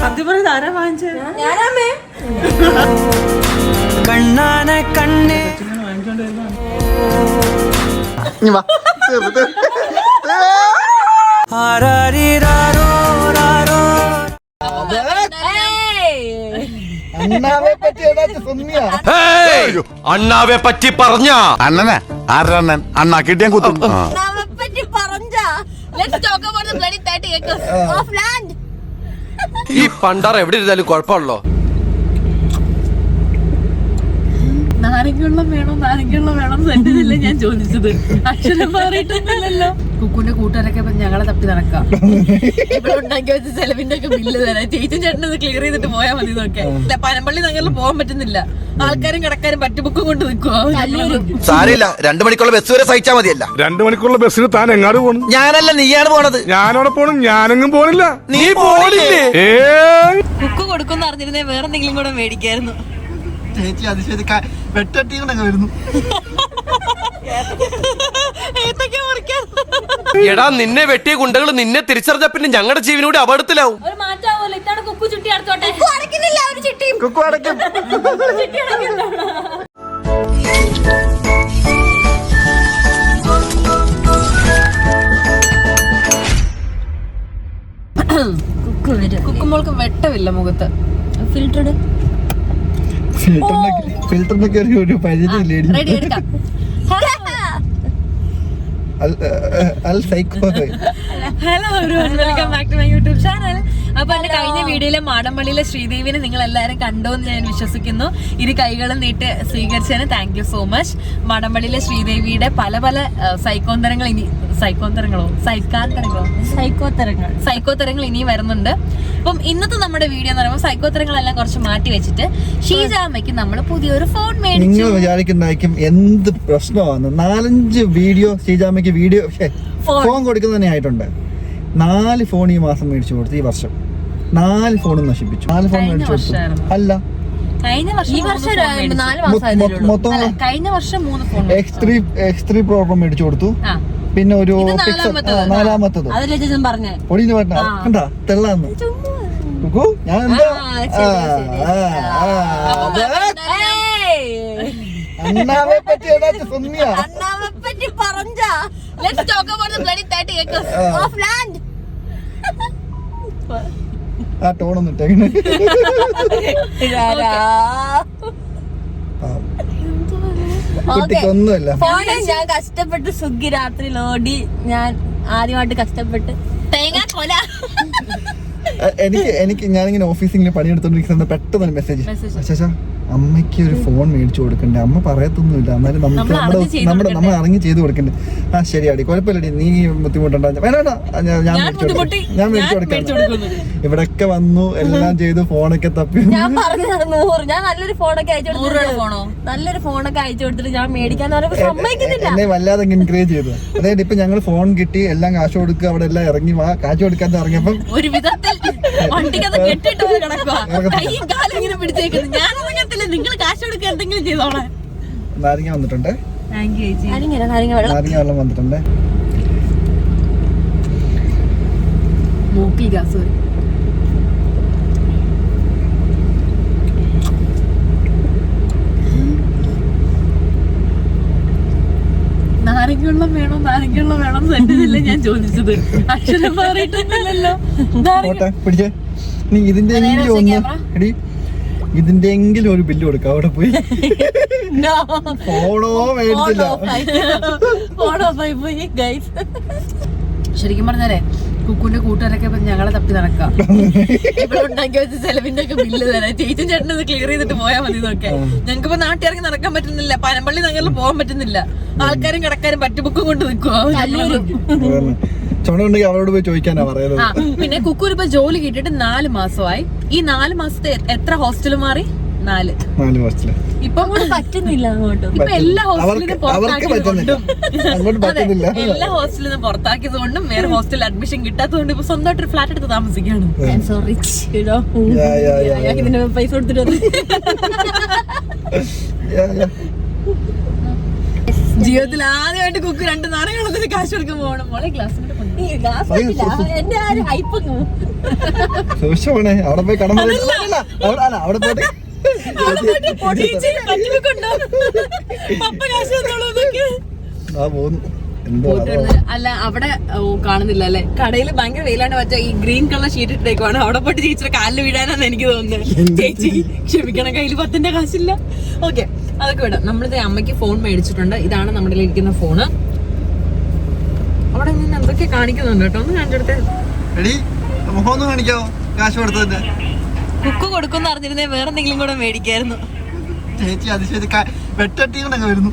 സത്യം പറഞ്ഞത് ആരാ വാങ്ങിച്ചത്? ഞാനാമേ കണ്ണാനെ കണ്ണേ അണ്ണാവെ പറ്റി പറഞ്ഞ അണ്ണനെ ആരണ്ണൻ അണ്ണാ കിട്ടിയാൻ കുത്തും. ഈ പണ്ടാറ എവിടെ ഇരുന്നാലും കുഴപ്പമുള്ളോ? നാരങ്ങുള്ളം വേണം സെന്റില്ല ഞാൻ ചോദിച്ചത്. അക്ഷരം മാറിയിട്ടൊന്നുമില്ലല്ലോ. കുക്കുന്റെ കൂട്ടുകാരൊക്കെ ഞങ്ങളെ തപ്പി നടക്കാം. ഇവിടെ ഉണ്ടാക്കി വെച്ച ചെലവിന്റെ ഒക്കെ ബില്ല് തരാം. ചേച്ചി ചേട്ടനത് ക്ലിയർ ചെയ്തിട്ട് പോയാൽ മതി എന്നൊക്കെ. പനമ്പള്ളി നഗറിൽ പോകാൻ പറ്റുന്നില്ല. ആൾക്കാരും കടക്കാരും പറ്റുബുക്കും കൊണ്ട് നിൽക്കുവോ. സാരില്ല, 2 മണിക്കുള്ള ബസ് വരെ സഹിച്ചാ മതിയല്ല. 2 മണിക്കുള്ള ബസ്സിന് താൻ എങ്ങാട് പോണു? ഞാനല്ല, നീയാണ് പോണത്. ഞാനവിടെ പോണു. ഞാനെങ്ങും പോണില്ല. നീ പോണില്ലേ? കുക്ക് കൊടുക്കുന്ന അറിഞ്ഞിരുന്നേ വേറെ എന്തെങ്കിലും കൂടെ മേടിക്കായിരുന്നു. ചേച്ചി അതിശയ വെട്ടീന്നൊക്കെ വരുന്നു. എടാ, നിന്നെ വെട്ടിയ ഗുണ്ടകൾ നിന്നെ തിരിച്ചറിഞ്ഞ പിന്നെ ഞങ്ങളുടെ ജീവനോട് അപകടത്തിലാവും. കുക്കു അടയ്ക്കും. കുക്കുമോൾക്ക് വെട്ടമില്ല മുഖത്ത്. ഫിൽറ്ററിനൊക്കെ ഒരു പരിധിയില്ലേ? Hello everyone, welcome back to my YouTube channel. അപ്പൊ എന്റെ കഴിഞ്ഞ വീഡിയോയിലെ മാടമ്പള്ളിയിലെ ശ്രീദേവിനെ നിങ്ങൾ എല്ലാവരും കണ്ടു എന്ന് ഞാൻ വിശ്വസിക്കുന്നു. ഇരു കൈകളും നീട്ട് സ്വീകരിച്ചതിന് താങ്ക് യു സോ മച്ച്. മാടമ്പള്ളിയിലെ ശ്രീദേവിയുടെ പല പല സൈക്കോത്തരങ്ങൾ ഇനി വരുന്നുണ്ട്. അപ്പം ഇന്നത്തെ നമ്മുടെ വീഡിയോ എന്ന് പറയുമ്പോൾ സൈക്കോത്തരങ്ങളെല്ലാം കുറച്ച് മാറ്റി വെച്ചിട്ട് ഷീജാമ്മയ്ക്ക് നമ്മൾ പുതിയൊരു ഫോൺ മേടിച്ചു. നിങ്ങൾ വിചാരിക്കുന്നതായിരിക്കും എന്ത് പ്രശ്നമാണ്. 4-5 വീഡിയോ ഷീജാമ്മയ്ക്ക് വീഡിയോ ഫോൺ കൊടുക്കുന്ന തന്നെ ആയിട്ടുണ്ട്. 4 ഫോൺ ഈ മാസം മേടിച്ചു കൊടുത്തു. ഈ വർഷം 4 ഫോണും നശിപ്പിച്ചു. 4 ഫോൺ മേടിച്ചു കൊടുത്തു. അല്ല, കഴിഞ്ഞ വർഷം മൊത്തം കഴിഞ്ഞ വർഷം 3 ഫോൺ X3 പ്രോബ്ലം മേടിച്ചു കൊടുത്തു. പിന്നെ ഒരു 4-മത്തത് ഒടിഞ്ഞു പറഞ്ഞ കണ്ടാ തെള്ളാന്ന്. ഞാൻ എന്താ അണ്ണാവെ പറ്റി സുന്നിയാ ആ ടോണൊന്നും ഇട്ടേക്കണേ. കുട്ടിക്കൊന്നുമില്ല. ഞാൻ കഷ്ടപ്പെട്ട് സുഗ്ഗി രാത്രി ലോടി ഞാൻ ആദ്യമായിട്ട് കഷ്ടപ്പെട്ട് തേങ്ങാക്കൊല. എനിക്ക് ഞാനിങ്ങനെ ഓഫീസിൽ പണിയെടുത്തോണ്ടിരിക്കുന്ന പെട്ടെന്ന് മെസ്സേജ്, അച്ഛാ അമ്മയ്ക്ക് ഒരു ഫോൺ മേടിച്ചു കൊടുക്കണ്ടേ? അമ്മ പറയത്തൊന്നുമില്ല, എന്നാലും നമുക്ക് നമ്മൾ ഇറങ്ങി ചെയ്ത് കൊടുക്കണ്ടേ? ആ ശരിയാടി, കുഴപ്പമില്ലടി, നീ ബുദ്ധിമുട്ടുണ്ടോ? വേണ്ട, ഞാൻ മേടിച്ചു കൊടുക്കാം. ഇവിടെയൊക്കെ വന്നു എല്ലാം ചെയ്തു, ഫോണൊക്കെ തപ്പി. ഞാൻ പറഞ്ഞു 100, ഞാൻ നല്ലൊരു ഫോണൊക്കെ അയച്ചു കൊടുത്തിട്ട് ഞാൻ മേടിക്കാന്ന് പറയുമ്പോ സമ്മതിക്കുന്നില്ല. എന്നെ വല്ലാതെ എൻകറേജ് ചെയ്തു. അതായത് ഇപ്പൊ ഞങ്ങൾ ഫോൺ കിട്ടി, എല്ലാം കാശ് കൊടുക്കുക, അവിടെ എല്ലാം ഇറങ്ങി വാ, കാശ് കൊടുക്കാൻ ഇറങ്ങിയപ്പം ഒരു വിധത്തിൽ വണ്ടിക്കത് കെട്ടിട്ട് നിങ്ങൾ കാശ് കൊടുക്കുക എന്തെങ്കിലും ചെയ്തോളെ. നാരങ്ങ വന്നിട്ടുണ്ട്, നാരങ്ങ വെള്ളം വന്നിട്ടുണ്ട്. മൂക്കിൽ ഗ്യാസ് വരും. നാരങ്ങുള്ളം വേണം സെന്റില്ല ഞാൻ ചോദിച്ചത്. അക്ഷരം മാറിയിട്ടൊന്നുമില്ലല്ലോ. പിടിച്ചേ, നീ ഇതിന്റെ എങ്കിലും ഒന്ന് എടി, ഇതിന്റെ എങ്കിലും ഒരു ബില്ല് കൊടുക്കാം. അവിടെ പോയി ഫോണോ മേടിച്ചില്ല. ശരിക്കും പറഞ്ഞാലേ കുക്കുന്റെ കൂട്ടുകാരൊക്കെ ഞങ്ങളെ തപ്പി നടക്കാം. ഇവിടെ ഉണ്ടാക്കി വെച്ച ചെലവിന്റെ ഒക്കെ ബില്ല് തരാം. ചേച്ചി ചേട്ടനത് ക്ലിയർ ചെയ്തിട്ട് പോയാൽ മതി എന്നൊക്കെ. ഞങ്ങൾക്ക് ഇപ്പൊ നാട്ടിലിറങ്ങി നടക്കാൻ പറ്റുന്നില്ല. പനമ്പള്ളി നഗറിൽ പോകാൻ പറ്റുന്നില്ല. ആൾക്കാരും കടക്കാരും പറ്റുബുക്കും കൊണ്ട് നിൽക്കുവോ. ചുണുണ്ടെങ്കിൽ അവരോട് പോയി ചോദിക്കാനാ പറയുന്നത്. പിന്നെ കുക്കൂർ ഇപ്പൊ ജോലി കിട്ടിയിട്ട് 4 മാസമായി. ഈ 4 മാസത്തെ എത്ര ഹോസ്റ്റൽ മാറി? 4 ഹോസ്റ്റല്. ഇപ്പൊ പറ്റുന്നില്ല അങ്ങോട്ടും. ഇപ്പൊ എല്ലാ ഹോസ്റ്റലിനും എല്ലാ ഹോസ്റ്റലിനും പുറത്താക്കിയതുകൊണ്ടും വേറെ ഹോസ്റ്റലിൽ അഡ്മിഷൻ കിട്ടാത്തതുകൊണ്ട് ഇപ്പൊ സ്വന്തമായിട്ടൊരു ഫ്ലാറ്റ് എടുത്ത് താമസിക്കുകയാണ്. പൈസ കൊടുത്തിട്ട് ജീവിതത്തിൽ ആദ്യമായിട്ട് കുക്ക് 2 നാരങ്ങളത്തിന് കാശ് കൊടുക്കാൻ പോകണം. മോളെ ക്ലാസ്സിലോട്ട് എന്റെ ആ ഒരു ഹൈപ്പ് സൂക്ഷിച്ചോണേ, അവിടെ പോയി കടം അവിടെ പോയിട്ട് പോകുന്നു. എന്തോ അല്ല അവിടെ കാണുന്നില്ല അല്ലെ, കടയിൽ ഭയങ്കര വെയിലാണ്. മറ്റേ ഈ ഗ്രീൻ കളർ ഷീറ്റ് ഇട്ടേക്കുവാണ്. അവിടെ പോയിട്ട് ചേച്ചിയുടെ കാലിൽ വീഴാനാന്ന് എനിക്ക് തോന്നുന്നത്. ചേച്ചി ക്ഷമിക്കണം, കയ്യിൽ 10 കാശില്ല. ഓക്കെ, അതൊക്കെ വിടാം. നമ്മളിത് അമ്മയ്ക്ക് ഫോൺ മേടിച്ചിട്ടുണ്ട്. ഇതാണ് നമ്മുടെ ഇരിക്കുന്ന ഫോണ്. അവിടെ നിന്ന് എന്തൊക്കെ കാണിക്കുന്നുണ്ട് കേട്ടോ, ഒന്ന് കണ്ടെടുത്തേ. മുഖം ഒന്ന് കാണിക്കാവോ? കാശ് കൊടുത്തതിന്റെ കുക്ക് കൊടുക്കുന്ന അറിഞ്ഞിരുന്നേ വേറെ എന്തെങ്കിലും കൂടെ മേടിക്കായിരുന്നു. ചേച്ചി അതിശയത്തി വെട്ടട്ടി കൊണ്ടൊക്കെ വരുന്നു.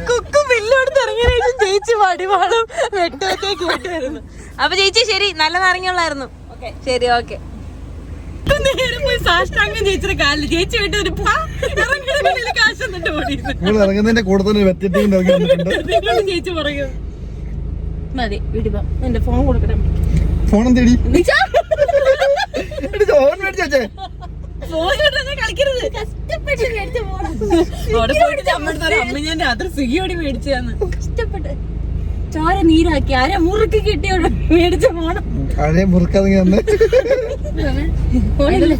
കുക്ക് ബില്ലോട് ഇറങ്ങിയ ചേച്ചി വടിവാളും വെട്ടൊക്കെ കേട്ടായിരുന്നു. അപ്പൊ ചേച്ചി ശരി, നല്ല നാരങ്ങളുള്ളായിരുന്നു. ശരി, ഓക്കെ. ചേച്ചിയുടെ കാലിൽ ചേച്ചി വിട്ടൊരു കാശ് ഇറങ്ങുന്നതിന്റെ കൂടെ തന്നെ വെട്ടട്ടി കൊണ്ട് ഇറങ്ങി വന്നിട്ടുണ്ട്. ചേച്ചി പറയൂ. മതി, വിടുവാ. എന്റെ ഫോൺ കൊടുക്കട്ടെ. ഫോണും തേടി ഫോൺ മേടിച്ചു വെച്ചേ. കളിക്കരുത്. കഷ്ടപ്പെട്ട് മേടിച്ച ഫോൺ. അവിടെ പോയിട്ട് അമ്മ ഞാൻ രാത്രി സ്വിഗ്ഗിയോടി മേടിച്ചതാണ്. കഷ്ടപ്പെട്ട് ചോര നീരാക്കി ആരെ മുറുക്കി കിട്ടിയോടെ മേടിച്ച ഫോൺ. ആരെയും മുറുക്കാതെ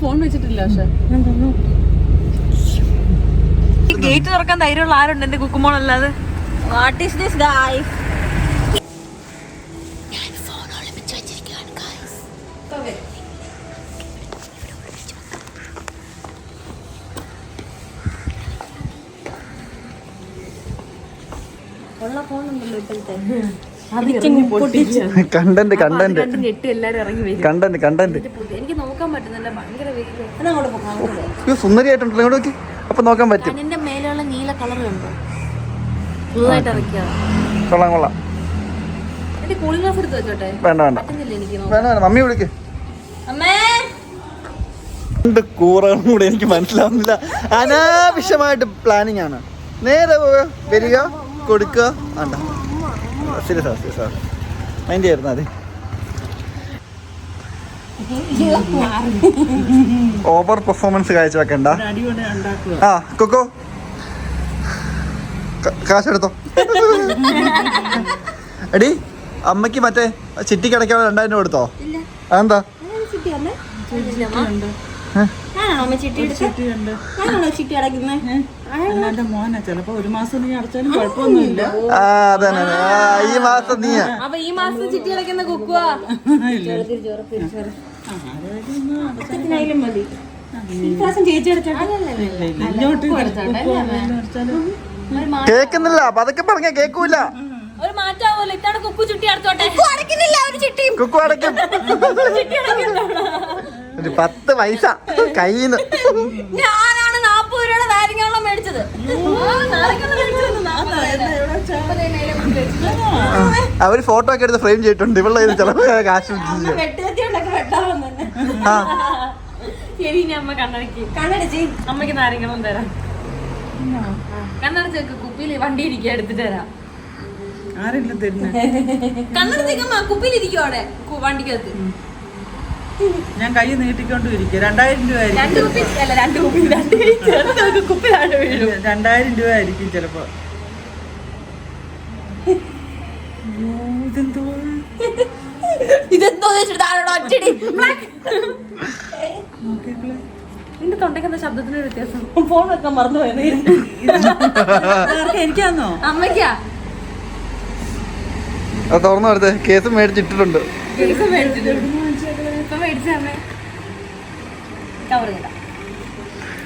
ഫോൺ വെച്ചിട്ടില്ല. പക്ഷെ ഗേറ്റ് തുറക്കാൻ ധൈര്യമുള്ള ആരുണ്ട് എന്റെ കുക്കുമോളല്ലാതെ? What is this guys? Content എനിക്ക് നോക്കാൻ പറ്റുന്നില്ല, ഭയങ്കര വെയില്. സുന്ദരിയായിട്ടുണ്ടല്ലോ, ഇങ്ങോട്ട് നോക്കി. അപ്പൊ നോക്കാൻ പറ്റും. കണ്ണിന്റെ മേലുള്ള നീല കളർ കണ്ടോ? ഫുള്ളായിട്ട് ഇറക്കിയാ. കൊള്ളാം. എന്റെ കൂളിംഗ് ഗ്ലാസ് എടുത്ത് വെച്ചോട്ടെ. വേണ്ട പറ്റുന്നില്ല എനിക്ക്. വേണ്ട, മമ്മി വിളിക്ക്. അമ്മേ, രണ്ട് കൂറകളും കൂടെ എനിക്ക് മനസ്സിലാവുന്നില്ല. അനാവശ്യമായിട്ട് പ്ലാനിങ് ആണ്. നേരെ പോവുക, വരിക, കൊടുക്കുക. വേണ്ട, സീരിയസ് മൈൻഡ് ചെയ്യായിരുന്നു. അതെ, ഓവർ പെർഫോമൻസ് കാഴ്ചവെക്കണ്ട. ആ കൊക്കോ, കാശെടുത്തോ. എടി, അമ്മക്ക് മറ്റേ ചിട്ടി കിടക്കാതെ 2000 കൊടുത്തോ? അതെന്താ? മോനെ ചിലപ്പോ ഒരു മാസം നീ അടച്ചാലും കുഴപ്പമൊന്നുമില്ല. ഈ മാസം നീ അപ്പൊ ഈ മാസം ചിട്ടി അടയ്ക്കുന്ന കുക്കുവാ. മതി. ചേച്ചി കേക്കുന്നില്ല, പതൊക്കെ പറഞ്ഞ കേക്കൂല. ഒരു മാറ്റാവല്ലോ. ഇതാണ് കുക്കു ചുട്ടി അടച്ചോട്ടെ. കുക്കു അടയ്ക്കും. ഒരു 10 പൈസ കയ്യിന്ന്. ഞാനാണ് 40 രൂപയുടെ നാരങ്ങാവെള്ളം മേടിച്ചത്. അവര് ഫോട്ടോ ഒക്കെ എടുത്ത് ഫ്രെയിം ചെയ്തിട്ടുണ്ട്. ഇവളുടെ ചിലപ്പോ കാശ് ശരി, ഞാൻ അമ്മ കണ്ണടിച്ച് അമ്മക്ക് നാരങ്ങളും തരാം. കണ്ണടച്ചേക്ക്, കുപ്പിയിൽ വണ്ടി ഇരിക്കുക, എടുത്തിട്ട് തരാം. ആരെങ്കിലും തരുന്ന കണ്ണടച്ചേക്കമ്മ കുപ്പിയിലിരിക്കും അവിടെ വണ്ടിക്കകത്ത്. ഞാൻ കൈ നീട്ടിക്കൊണ്ടും ഇരിക്കും. 2000 രൂപ ആയിരിക്കും. 2000 രൂപ ആയിരിക്കും ചിലപ്പോ. ഇതെന്തോ നിന്റെ തൊണ്ടയ്ക്ക് ശബ്ദത്തിന് വ്യത്യാസം. ഫോൺ വെക്കാൻ മറന്നുപോയത് എനിക്കാന്നോ? അമ്മയ്ക്കാ. അത് തുറന്നു കൊടുത്തേ. കേസ് മേടിച്ചിട്ടിട്ടുണ്ട്. കേക്ക് മേടിച്ചിട്ടുണ്ട്. ഇപ്പൊ മേടിച്ചമ്മേ. കവറില്ല.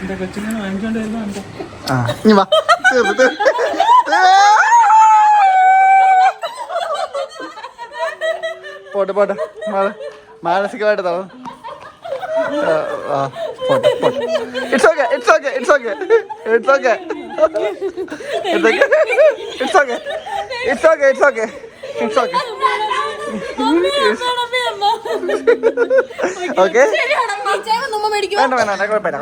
എന്റെ കൊച്ചുങ്ങൾ വാങ്ങിച്ചോണ്ട് വരുന്നുണ്ട്. പോട്ടെ മാനസികമായിട്ട് തളർന്നു. It's okay. വേണ്ട, കുഴപ്പമില്ല.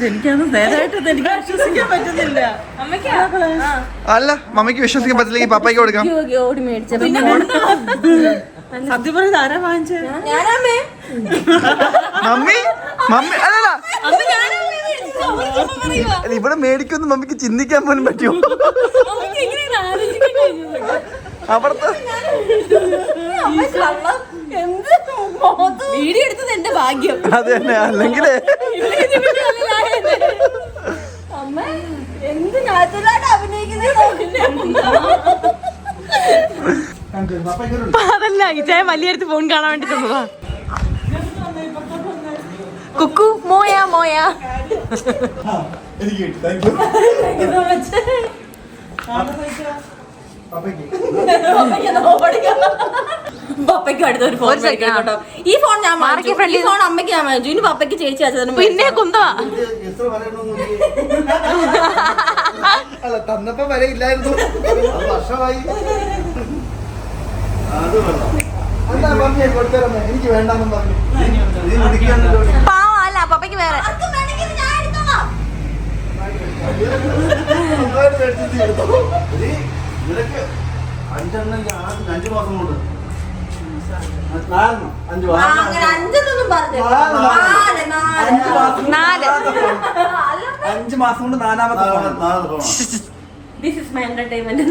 എനിക്കത് നേരായിട്ട് എനിക്ക് വിശ്വസിക്കാൻ പറ്റുന്നില്ല. അല്ല, മമ്മിക്ക് വിശ്വസിക്കാൻ പറ്റില്ലെങ്കിൽ പപ്പായ്ക്ക് കൊടുക്കാം. ഓടി മേടിച്ച സത്യം പറഞ്ഞത് ആരാ വാങ്ങിച്ചത്? ഞാനാമേ. മമ്മി മമ്മി അല്ലല്ല അല്ല, ഇവിടെ മേടിക്കൊന്നും മമ്മിക്ക് ചിന്തിക്കാൻ പോലും പറ്റുമോ? അവിടുത്തെ വീഡിയോ എടുത്തത് എന്റെ ഭാഗ്യം. അത് തന്നെ, അല്ലെങ്കിലേ എന്ത് നാച്ചുറലായിട്ട് അതല്ല ഇച്ചായ വലിയടുത്ത് ഫോൺ കാണാൻ വേണ്ടി തന്നതാ. കുക്കു മോയാ മോയാ. പപ്പയ്ക്ക് അടുത്ത ഒരു ഫോൺ കേട്ടോ. ഈ ഫോൺ ഞാൻ മാറിക്ക് ഫ്രണ്ടിൽ. ഈ ഫോൺ അമ്മയ്ക്ക് ഞാൻ വാങ്ങിച്ചു. ഇനി പപ്പയ്ക്ക് ചേച്ചി അച്ഛനും പിന്നെ കുന്തവാ. അല്ല തന്നപ്പോ വരെ ഇല്ലായിരുന്നു, വർഷമായി. അത് വേണം. എന്താ പറഞ്ഞേ കൊടുത്തരമ്മേ, എനിക്ക് വേണ്ടെന്നും പറഞ്ഞു. പാവം അല്ല പപ്പയ്ക്ക് വേറെ. നിനക്ക് 5 മാസം കൊണ്ട് 5 മാസം കൊണ്ട് 4ാമത്തെ ദിസ് ഇസ് മൈ എന്റർടൈൻമെന്റ്.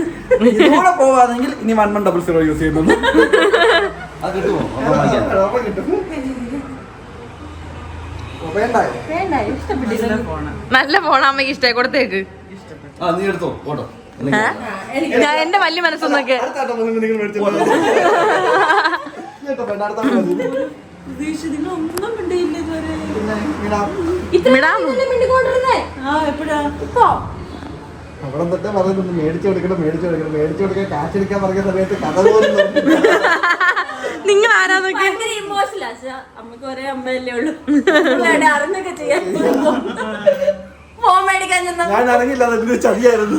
ഇതുകൂടെ പോവാണെങ്കിൽ ഇനി 1100 യൂസ് ചെയ്യുന്നുള്ളൂ. അത് കിട്ടുമോ? കിട്ടും. നല്ല ഫോൺ അമ്മയ്ക്ക് ഇഷ്ടമായി കൊടുത്തേക്ക്. നീ എടുത്തോ ഓട്ടോ. ഞാൻ എന്റെ വലിയ മനസ്സൊന്നൊക്കെ അവിടെ തൊട്ടേ പറയുന്നുണ്ട് മേടിച്ചു കൊടുക്കണം കാശ് എടുക്കാൻ പറഞ്ഞ സമയത്ത് കഥ പോലും നിങ്ങൾ ആരാന്നൊക്കെ. അമ്മക്ക് ഒരേ അമ്മയല്ലേ ഉള്ളൂ. അറിഞ്ഞൊക്കെ ചെയ്യാൻ ഫോൺ മേടിക്കാൻ ചെന്ന ഞാൻ അറിയില്ല, അതിന്റെ ചതിയായിരുന്നു.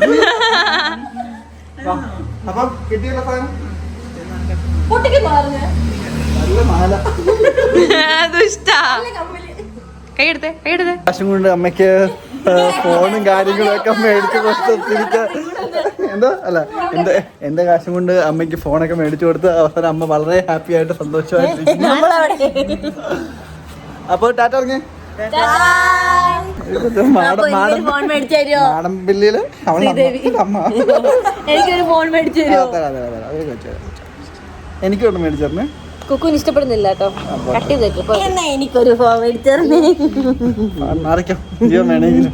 അപ്പം കിട്ടിയുള്ള സാധനം പൊട്ടിക്ക് പറഞ്ഞു നല്ല മാല. കൈയെടുത്തേ. കാശും കൊണ്ട് അമ്മയ്ക്ക് ഫോണും കാര്യങ്ങളും ഒക്കെ മേടിച്ചു കൊടുത്ത് എന്തോ അല്ല എന്റെ കാശും കൊണ്ട് അമ്മയ്ക്ക് ഫോണൊക്കെ മേടിച്ചു കൊടുത്ത് അവസാനം അമ്മ വളരെ ഹാപ്പി ആയിട്ട് സന്തോഷമായിട്ടിരിക്കുന്നു. അപ്പൊ ടാറ്റ ഇറങ്ങി മാടം ബില്ലില് അമ്മ എനിക്കൊരു ഫോൺ മേടിച്ചു തരുമോ? എനിക്കൊന്ന് മേടിച്ചു തരണേ. കുക്കുവിന് ഇഷ്ടപ്പെടുന്നില്ല കേട്ടോ. കട്ട് ചെയ്തേക്ക്. എന്നാ എനിക്കൊരു ഫോൺ മേടിച്ചു തരണേ. മാറിക്കാം ജീവൻ വേണമെങ്കിലും.